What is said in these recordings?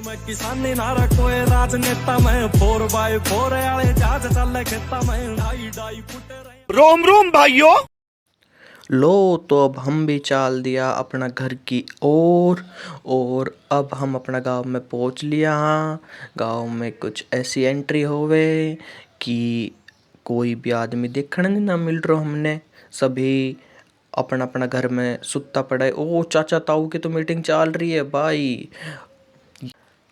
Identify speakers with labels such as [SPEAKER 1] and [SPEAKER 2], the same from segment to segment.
[SPEAKER 1] मैं किसानी ना रखोए राजनेता मैं 4x4 वाले जहाज चल खेता मैं ढाई ढाई फुट
[SPEAKER 2] रोम रोम भाइयों।
[SPEAKER 3] लो तो अब हम भी चाल दिया अपना घर की ओर और अब हम अपना गांव में पहुंच लिया हाँ। गांव में कुछ ऐसी एंट्री होवे कि कोई भी आदमी देखने नहीं ना मिल रहा। हमने सभी अपना अपना घर में सुत्ता पड़ा है। ओ चाचा ताऊ की तो मीटिंग चल रही है भाई।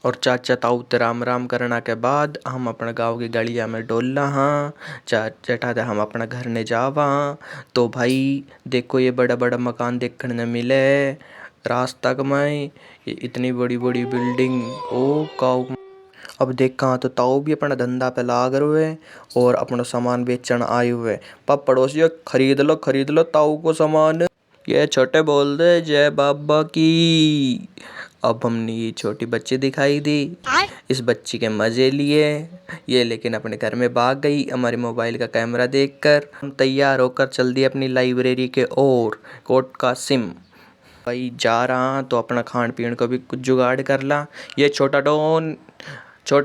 [SPEAKER 3] और चाचा ताऊ ते राम राम करना के बाद हम अपने गांव की गलिया में डोलना हाँ। चटा दे हम अपना घर ने जावा हाँ। तो भाई देखो ये बड़ा बड़ा मकान देखने ने मिले रास्ता में। ये इतनी बड़ी बड़ी बिल्डिंग ओ काऊ। अब देखा तो ताऊ भी अपना धंधा पे लाग रहे और अपना सामान बेचन आए हुए। पर पड़ोसियों खरीद लो ताऊ को सामान। ये छोटे बोल दे जय बाबा की। अब हमने ये छोटी बच्ची दिखाई दी। इस बच्ची के मजे लिए ये लेकिन अपने घर में भाग गई हमारे मोबाइल का कैमरा देखकर। हम तैयार होकर चल दिए अपनी लाइब्रेरी के ओर कोट का सिम। भाई जा रहा तो अपना खान पीन को भी कुछ जुगाड़ कर ला। ये छोटा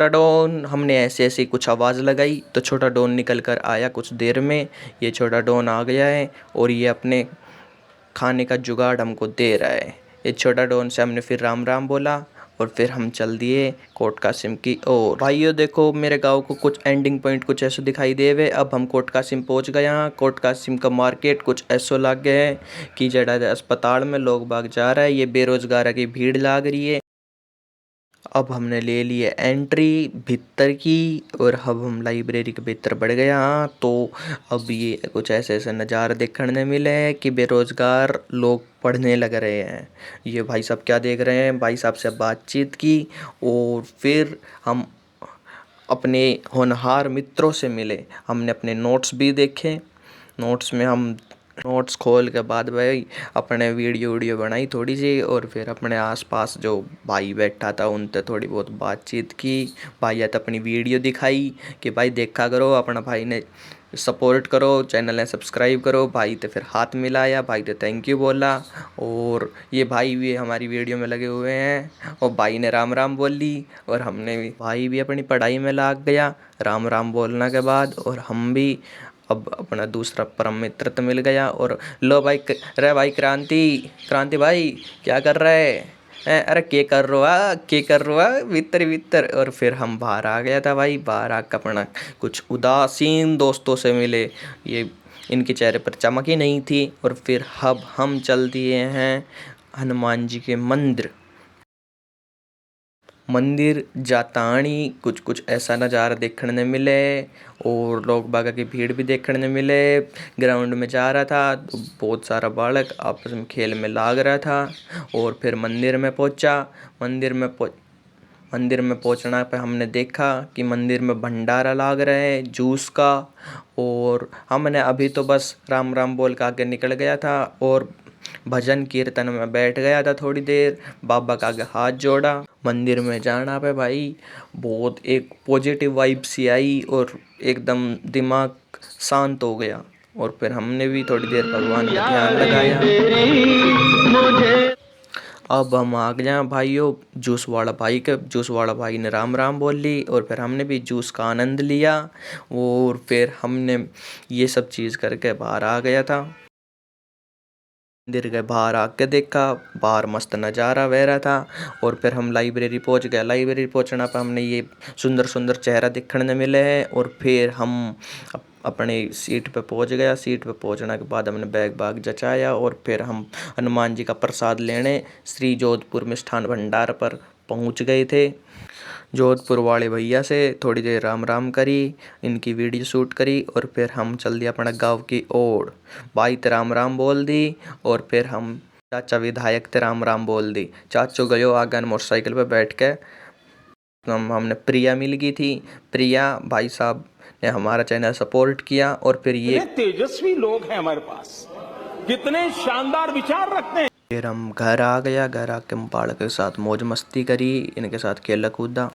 [SPEAKER 3] डॉन हमने ऐसे ऐसे कुछ आवाज़ लगाई तो छोटा डॉन निकल कर आया कुछ देर में। ये छोटा डॉन आ गया है और ये अपने खाने का जुगाड़ हमको दे रहा है। ये छोटा डॉन से हमने फिर राम राम बोला और फिर हम चल दिए कोट कासिम की ओर। भाइयों देखो मेरे गांव को कुछ एंडिंग पॉइंट कुछ ऐसा दिखाई देवे। अब हम कोट कासिम पहुंच गए यहाँ। कोट कासिम का मार्केट कुछ ऐसा लाग गया है कि जड़ा अस्पताल में लोग बाग जा रहा है। ये बेरोजगार की भीड़ लाग रही है। अब हमने ले लिए एंट्री भीतर की और अब हम लाइब्रेरी के भीतर बढ़ गए हाँ। तो अब ये कुछ ऐसे ऐसे नज़ारे देखने मिले कि बेरोजगार लोग पढ़ने लग रहे हैं। ये भाई साहब क्या देख रहे हैं। भाई साहब से बातचीत की और फिर हम अपने होनहार मित्रों से मिले। हमने अपने नोट्स भी देखे। नोट्स में हम नोट्स खोल के बाद भाई अपने वीडियो बनाई थोड़ी सी और फिर अपने आसपास जो भाई बैठा था उनसे थोड़ी बहुत बातचीत की। भाई तो अपनी वीडियो दिखाई कि भाई देखा करो अपना भाई ने सपोर्ट करो चैनल ने सब्सक्राइब करो। भाई तो फिर हाथ मिलाया भाई तो थैंक यू बोला और ये भाई भी हमारी वीडियो में लगे हुए हैं और भाई ने राम राम बोल ली और हमने भी भाई भी अपनी पढ़ाई में लाग गया राम राम बोलने के बाद। और हम भी अब अपना दूसरा परम मित्र तो मिल गया। और लो भाई रे भाई क्रांति भाई क्या कर रहे हैं। अरे के कर रहा भीतर भीतर। और फिर हम बाहर आ गया था भाई। बाहर आकर अपना कुछ उदासीन दोस्तों से मिले। ये इनके चेहरे पर चमक ही नहीं थी। और फिर अब हम चल दिए हैं हनुमान जी के मंदिर जातानी कुछ कुछ ऐसा नज़ारा देखने ने मिले और लोग बागा की भीड़ भी देखने ने मिले। ग्राउंड में जा रहा था तो बहुत सारा बालक आपस में खेल में लाग रहा था। और फिर मंदिर में पहुंचा। मंदिर में पहुंचना पे हमने देखा कि मंदिर में भंडारा लाग रहा है जूस का। और हमने अभी तो बस राम राम बोल के आगे निकल गया था और भजन कीर्तन में बैठ गया था थोड़ी देर। बाबा का आगे हाथ जोड़ा। मंदिर में जाना पे भाई बहुत एक पॉजिटिव वाइब सी आई और एकदम दिमाग शांत हो गया। और फिर हमने भी थोड़ी देर भगवान का ध्यान लगाया। अब हम आ गए भाइयों जूस वाला भाई ने राम राम बोल ली और फिर हमने भी जूस का आनंद लिया। और फिर हमने ये सब चीज़ करके बाहर आ गया था। मंदिर के बाहर आके देखा बाहर मस्त नज़ारा बह रहा था। और फिर हम लाइब्रेरी पहुंच गए। लाइब्रेरी पहुंचना पर हमने ये सुंदर सुंदर चेहरा देखने मिले हैं। और फिर हम अपने सीट पे पहुंच गया। सीट पे पहुंचने के बाद हमने बैग जचाया और फिर हम हनुमान जी का प्रसाद लेने श्री जोधपुर मिष्ठान भंडार पर पहुंच गए थे। जोधपुर वाले भैया से थोड़ी देर राम राम करी इनकी वीडियो शूट करी और फिर हम चल दिए अपना गांव की ओर। भाई ते राम राम बोल दी और फिर हम चाचा विधायक ते राम राम बोल दी। चाचो गयो आगे मोटरसाइकिल पे बैठ के। हमने प्रिया मिल गई थी। प्रिया भाई साहब ने हमारा चैनल सपोर्ट किया और फिर ये
[SPEAKER 2] तेजस्वी लोग हैं हमारे पास, कितने शानदार विचार रखते हैं।
[SPEAKER 3] फिर हम घर आ गया। घर आके हम बालक के साथ मौज मस्ती करी इनके साथ खेला कूदा।